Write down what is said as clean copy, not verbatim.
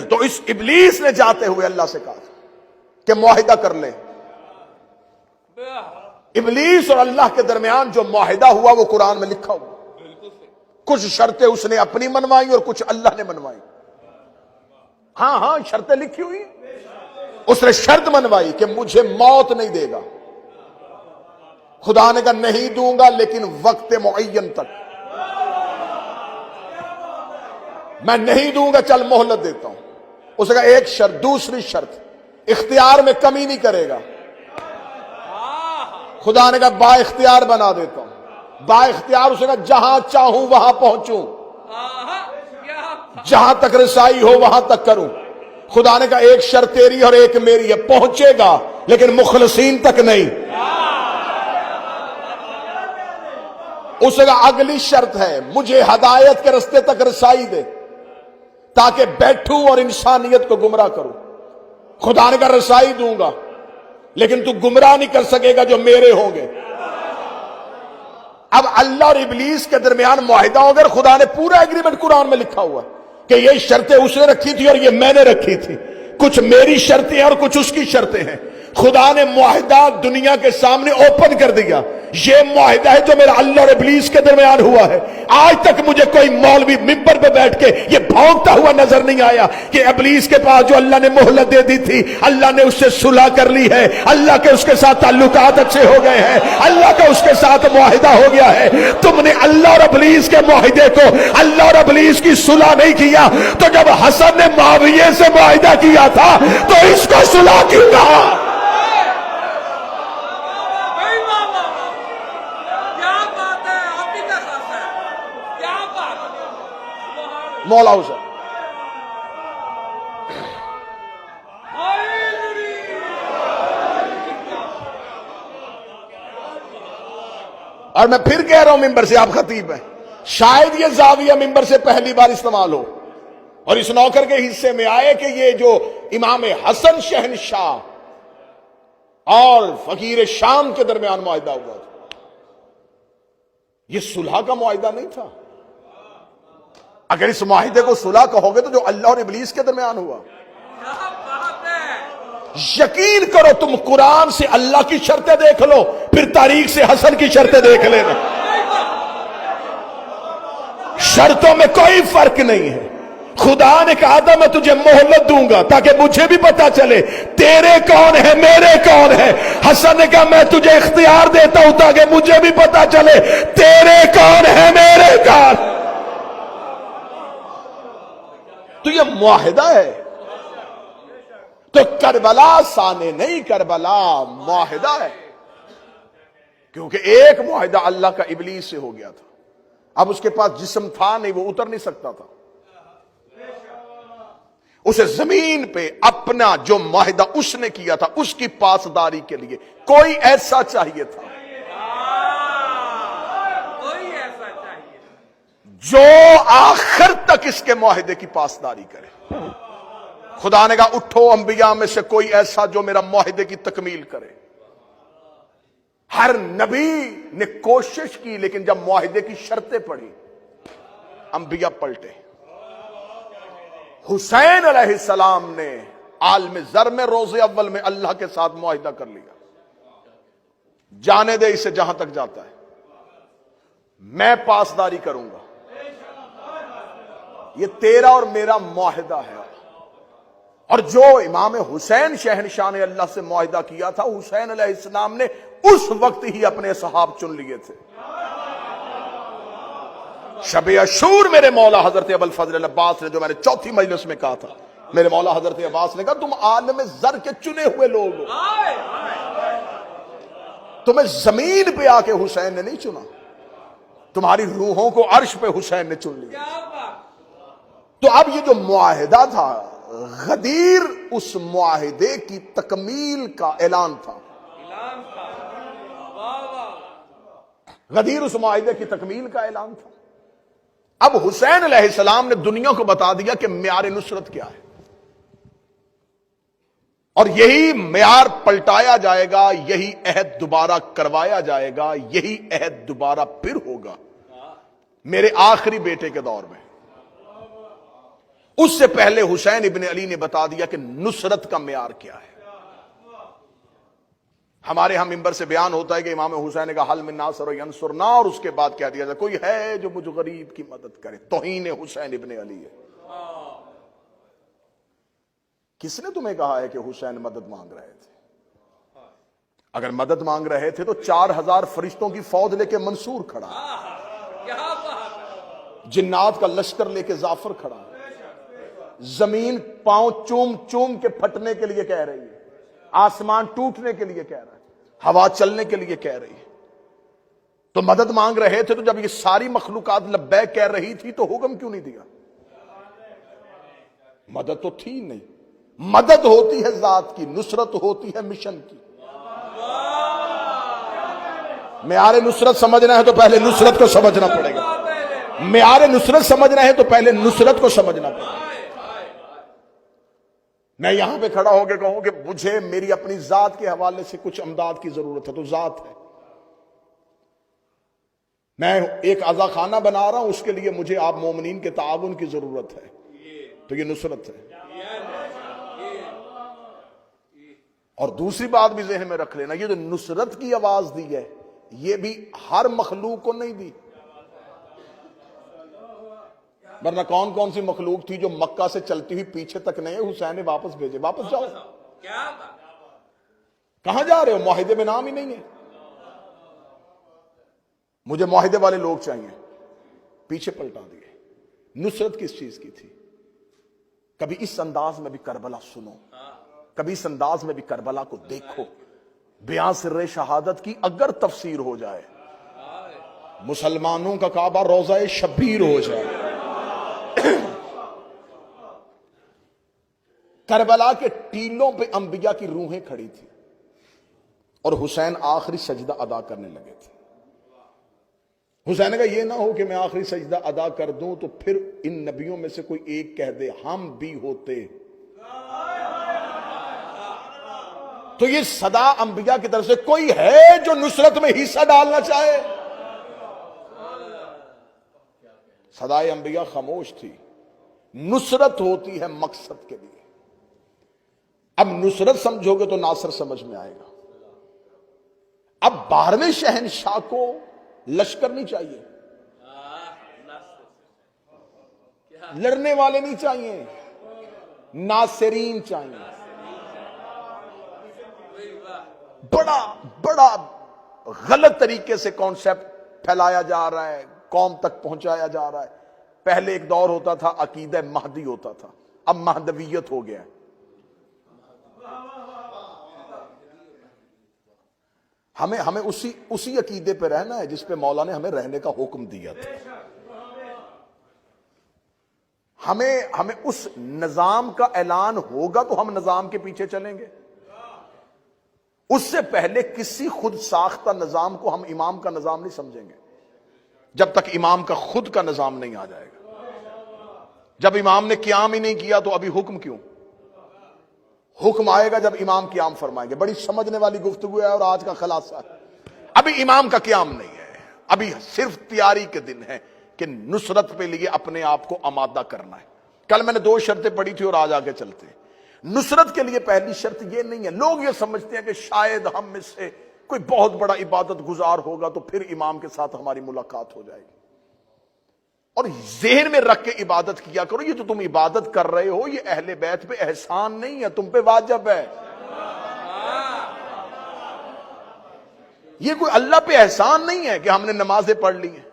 تو اس ابلیس نے جاتے ہوئے اللہ سے کہا کہ معاہدہ کر لیں. ابلیس اور اللہ کے درمیان جو معاہدہ ہوا وہ قرآن میں لکھا ہوا. کچھ شرطیں اس نے اپنی منوائی اور کچھ اللہ نے منوائی. ہاں شرطیں لکھی ہوئی. اس نے شرط منوائی کہ مجھے موت نہیں دے گا. خدا نے کہا نہیں دوں گا لیکن وقت معین تک. میں نہیں دوں گا، چل مہلت دیتا ہوں. اس نے کہا ایک شرط. دوسری شرط اختیار میں کمی نہیں کرے گا. خدا نے کہا با اختیار بنا دیتا ہوں. با اختیار اس نے کہا جہاں چاہوں وہاں پہنچوں، جہاں تک رسائی ہو وہاں تک کروں. خدا نے کہا ایک شرط تیری اور ایک میری ہے، پہنچے گا لیکن مخلصین تک نہیں. اس نے کہا اگلی شرط ہے مجھے ہدایت کے رستے تک رسائی دے تاکہ بیٹھوں اور انسانیت کو گمراہ کروں. خدا نے کہا رسائی دوں گا لیکن تو گمراہ نہیں کر سکے گا جو میرے ہوں گے. اب اللہ اور ابلیس کے درمیان معاہدہ ہو گیا. خدا نے پورا ایگریمنٹ قرآن میں لکھا ہوا کہ یہ شرطیں اس نے رکھی تھی اور یہ میں نے رکھی تھی. کچھ میری شرطیں ہیں اور کچھ اس کی شرطیں ہیں. خدا نے معاہدہ دنیا کے سامنے اوپن کر دیا. یہ معاہدہ ہے جو میرا اللہ اور ابلیس کے درمیان ہوا ہے. آج تک مجھے کوئی مولوی ممبر پہ بیٹھ کے یہ بھونکتا ہوا نظر نہیں آیا کہ ابلیس کے پاس جو اللہ نے مہلت دے دی تھی اللہ نے اس سے صلح کر لی ہے، اللہ کے اس کے ساتھ تعلقات اچھے ہو گئے ہیں، اللہ کا اس کے ساتھ معاہدہ ہو گیا ہے. تم نے اللہ اور ابلیس کے معاہدے کو، اللہ اور ابلیس کی صلح نہیں کیا. تو جب حسن نے معاویہ سے معاہدہ کیا تھا تو اس کو صلح کیوں کہا؟ مولا حسین اور میں پھر کہہ رہا ہوں ممبر سے، آپ خطیب ہیں، شاید یہ زاویہ ممبر سے پہلی بار استعمال ہو اور اس نوکر کے حصے میں آئے کہ یہ جو امام حسن شہنشاہ اور فقیر شام کے درمیان معاہدہ ہوا تھا یہ صلح کا معاہدہ نہیں تھا. اگر اس معاہدے کو صلح کہو گے تو جو اللہ اور ابلیس کے درمیان ہوا. یقین کرو تم قرآن سے اللہ کی شرطیں دیکھ لو پھر تاریخ سے حسن کی شرطیں دیکھ لینا. شرطوں میں کوئی فرق نہیں ہے. خدا نے کہا تھا میں تجھے مہلت دوں گا تاکہ مجھے بھی پتا چلے تیرے کون ہے میرے کون ہے. حسن نے کہا میں تجھے اختیار دیتا ہوں تاکہ مجھے بھی پتا چلے تیرے کون ہے میرے کون. تو یہ معاہدہ ہے. تو کربلا سانے نہیں، کربلا معاہدہ ہے. کیونکہ ایک معاہدہ اللہ کا ابلیس سے ہو گیا تھا. اب اس کے پاس جسم تھا نہیں، وہ اتر نہیں سکتا تھا. اسے زمین پہ اپنا جو معاہدہ اس نے کیا تھا اس کی پاسداری کے لیے کوئی ایسا چاہیے تھا جو آخر تک اس کے معاہدے کی پاسداری کرے. خدا نے کہا اٹھو انبیاء میں سے کوئی ایسا جو میرا معاہدے کی تکمیل کرے. ہر نبی نے کوشش کی لیکن جب معاہدے کی شرطیں پڑی انبیاء پلٹے. حسین علیہ السلام نے عالم زر میں روز اول میں اللہ کے ساتھ معاہدہ کر لیا، جانے دے اسے جہاں تک جاتا ہے، میں پاسداری کروں گا. یہ تیرا اور میرا معاہدہ ہے. اور جو امام حسین شہنشاہ نے اللہ سے معاہدہ کیا تھا حسین علیہ السلام نے اس وقت ہی اپنے صحاب چن لیے تھے. شب عاشور میرے مولا حضرت ابوالفضل عباس نے، جو میں نے چوتھی مجلس میں کہا تھا، میرے مولا حضرت عباس نے کہا تم عالم زر کے چنے ہوئے لوگ ہو، تمہیں زمین پہ آ کے حسین نے نہیں چنا، تمہاری روحوں کو عرش پہ حسین نے چن لیا. تو اب یہ جو معاہدہ تھا غدیر اس معاہدے کی تکمیل کا اعلان تھا. غدیر اس معاہدے کی تکمیل کا اعلان تھا. اب حسین علیہ السلام نے دنیا کو بتا دیا کہ معیار نصرت کیا ہے اور یہی معیار پلٹایا جائے گا، یہی عہد دوبارہ کروایا جائے گا، یہی عہد دوبارہ پھر ہوگا میرے آخری بیٹے کے دور میں. اس سے پہلے حسین ابن علی نے بتا دیا کہ نصرت کا معیار کیا ہے. ہمارے ہم ممبر سے بیان ہوتا ہے کہ امام حسین نے کہا حل من ناصر ینصرنا، اور اس کے بعد کہہ دیا جائے کوئی ہے جو مجھ غریب کی مدد کرے. توہین حسین ابن علی ہے. کس نے تمہیں کہا ہے کہ حسین مدد مانگ رہے تھے؟ اگر مدد مانگ رہے تھے تو 4000 فرشتوں کی فوج لے کے منصور کھڑا، جنات کا لشکر لے کے جعفر کھڑا، زمین پاؤں چوم چوم کے پھٹنے کے لیے کہہ رہی ہے، آسمان ٹوٹنے کے لیے کہہ رہا ہے، ہوا چلنے کے لیے کہہ رہی ہے. تو مدد مانگ رہے تھے تو جب یہ ساری مخلوقات لبیک کہہ رہی تھی تو حکم کیوں نہیں دیا؟ مدد تو تھی نہیں. مدد ہوتی ہے ذات کی، نصرت ہوتی ہے مشن کی. معیار نصرت سمجھنا ہے تو پہلے نصرت کو سمجھنا پڑے گا. معیار نصرت سمجھنا ہے تو پہلے نصرت کو سمجھنا پڑے گا. میں یہاں پہ کھڑا ہو کے کہوں کہ مجھے میری اپنی ذات کے حوالے سے کچھ امداد کی ضرورت ہے تو ذات ہے. میں ایک عزا خانہ بنا رہا ہوں، اس کے لیے مجھے آپ مومنین کے تعاون کی ضرورت ہے تو یہ نصرت ہے. اور دوسری بات بھی ذہن میں رکھ لینا، یہ جو نصرت کی آواز دی ہے یہ بھی ہر مخلوق کو نہیں دی. ورنہ کون کون سی مخلوق تھی جو مکہ سے چلتی ہوئی پیچھے تک نہیں، حسین نے واپس بھیجے، واپس جاؤ. کہاں جا رہے ہو؟ معاہدے میں نام ہی نہیں ہے. مجھے معاہدے والے لوگ چاہیے. پیچھے پلٹا دیے. نصرت کس چیز کی تھی؟ کبھی اس انداز میں بھی کربلا سنو، کبھی اس انداز میں بھی کربلا کو دیکھو. بیان سر شہادت کی اگر تفسیر ہو جائے، مسلمانوں کا کعبہ روضہ شبیر ہو جائے. کربلا کے ٹیلوں پہ انبیاء کی روحیں کھڑی تھی اور حسین آخری سجدہ ادا کرنے لگے تھے. حسین نے کہا یہ نہ ہو کہ میں آخری سجدہ ادا کر دوں تو پھر ان نبیوں میں سے کوئی ایک کہہ دے ہم بھی ہوتے. تو یہ صدا انبیاء کی طرف سے کوئی ہے جو نصرت میں حصہ ڈالنا چاہے؟ صدائے انبیاء خاموش تھی. نصرت ہوتی ہے مقصد کے لیے. اب نصرت سمجھو گے تو ناصر سمجھ میں آئے گا. اب 12ویں شہنشاہ کو لشکر نہیں چاہیے، لڑنے والے نہیں چاہیے، ناصرین چاہیے. بڑا غلط طریقے سے کانسیپٹ پھیلایا جا رہا ہے، قوم تک پہنچایا جا رہا ہے. پہلے ایک دور ہوتا تھا عقیدہ مہدی ہوتا تھا، اب مہدویت ہو گیا ہے. ہمیں اسی عقیدے پہ رہنا ہے جس پہ مولا نے ہمیں رہنے کا حکم دیا تھا. ہمیں اس نظام کا اعلان ہوگا تو ہم نظام کے پیچھے چلیں گے. اس سے پہلے کسی خود ساختہ نظام کو ہم امام کا نظام نہیں سمجھیں گے جب تک امام کا خود کا نظام نہیں آ جائے گا. جب امام نے قیام ہی نہیں کیا تو ابھی حکم کیوں؟ حکم آئے گا جب امام قیام فرمائیں گے. بڑی سمجھنے والی گفتگو ہے اور آج کا خلاصہ ہے. ابھی امام کا قیام نہیں ہے، ابھی صرف تیاری کے دن ہے کہ نصرت پہ لیے اپنے آپ کو آمادہ کرنا ہے. کل میں نے 2 شرطیں پڑھی تھی اور آج آگے چلتے ہیں. نصرت کے لیے پہلی شرط یہ نہیں ہے، لوگ یہ سمجھتے ہیں کہ شاید ہم میں سے کوئی بہت بڑا عبادت گزار ہوگا تو پھر امام کے ساتھ ہماری ملاقات ہو جائے گی. اور ذہن میں رکھ کے عبادت کیا کرو، یہ جو تم عبادت کر رہے ہو یہ اہل بیت پہ احسان نہیں ہے، تم پہ واجب ہے. یہ کوئی اللہ پہ احسان نہیں ہے کہ ہم نے نمازیں پڑھ لی ہیں.